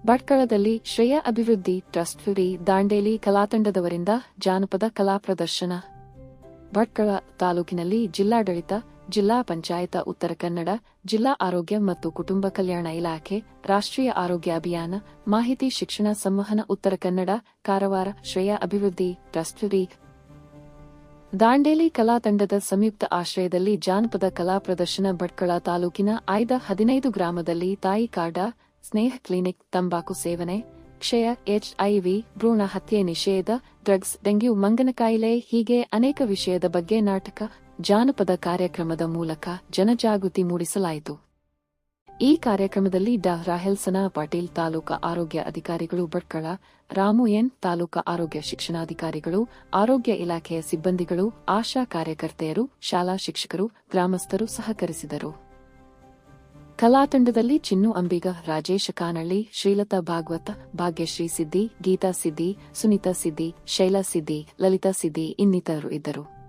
ಭಟ್ಕಳದಲ್ಲಿ ಶ್ರೇಯ ಅಭಿವೃದ್ಧಿ trust free Dandeli ಕಲಾತಂಡದವರಿಂದ ಜಾನಪದ ಕಲಾ ಪ್ರದರ್ಶನ. ಭಟ್ಕಳ ತಾಲೂಕಿನಲ್ಲಿ ಜಿಲ್ಲಾಡಳಿತ, ಜಿಲ್ಲಾ ಪಂಚಾಯತ ಉತ್ತರ ಕನ್ನಡ, ಜಿಲ್ಲಾ ಆರೋಗ್ಯ ಮತ್ತು ಕುಟುಂಬ ಕಲ್ಯಾಣ ಇಲಾಖೆ, ರಾಷ್ಟ್ರೀಯ ಆರೋಗ್ಯ ಅಭಿಯಾನ, ಮಾಹಿತಿ ಶಿಕ್ಷಣ ಸಂವಹನ ಉತ್ತರ ಕನ್ನಡ, ಕಾರವಾರ, ಶ್ರೇಯ ಅಭಿವೃದ್ಧಿ ಟ್ರಸ್ಟ್ ಫ್ರೀ ದಾಂಡೇಲಿ ಕಲಾ ತಂಡದ ಸಂಯುಕ್ತ ಆಶ್ರಯದಲ್ಲಿ ಜಾನಪದ ಕಲಾ ಪ್ರದರ್ಶನ. ಭಟ್ಕಳ ತಾಲೂಕಿನ ಆಯ್ದ 15 ಗ್ರಾಮದಲ್ಲಿ ತಾಯಿ ಕಾರ್ಡ, ಸ್ನೇಹ ಕ್ಲಿನಿಕ್, ತಂಬಾಕು ಸೇವನೆ, ಕ್ಷಯ, HIV, ಭ್ರೂಣ ಹತ್ಯೆ ನಿಷೇಧ, ಡ್ರಗ್ಸ್, ಡೆಂಗ್ಯೂ, ಮಂಗನಕಾಯಿಲೆ ಹೀಗೆ ಅನೇಕ ವಿಷಯದ ಬಗ್ಗೆ ನಾಟಕ, ಜಾನಪದ ಕಾರ್ಯಕ್ರಮದ ಮೂಲಕ ಜನಜಾಗೃತಿ ಮೂಡಿಸಲಾಯಿತು. ಈ ಕಾರ್ಯಕ್ರಮದಲ್ಲಿ ಡಾ. ರಾಹೆಲ್ ಪಾಟೀಲ್ ತಾಲೂಕಾ ಆರೋಗ್ಯ ಅಧಿಕಾರಿಗಳು, ಭಟ್ಕಳ ರಾಮು ಎನ್ ತಾಲೂಕಾ ಆರೋಗ್ಯ ಶಿಕ್ಷಣಾಧಿಕಾರಿಗಳು, ಆರೋಗ್ಯ ಇಲಾಖೆಯ ಸಿಬ್ಬಂದಿಗಳು, ಆಶಾ ಕಾರ್ಯಕರ್ತೆಯರು, ಶಾಲಾ ಶಿಕ್ಷಕರು, ಗ್ರಾಮಸ್ಥರು ಸಹಕರಿಸಿದರು. ಕಲಾತಂಡದಲ್ಲಿ ಚಿನ್ನು ಅಂಬಿಗ, ರಾಜೇಶ ಕಾನಳ್ಳಿ, ಶ್ರೀಲತಾ ಭಾಗವತ, ಭಾಗ್ಯಶ್ರೀ ಸಿದ್ದಿ, ಗೀತಾ ಸಿದ್ದಿ, ಸುನೀತಾ ಸಿದ್ದಿ, ಶೈಲಾ ಸಿದ್ದಿ, ಲಲಿತಾ ಸಿದ್ದಿ ಇನ್ನಿತರರು ಇದ್ದರು.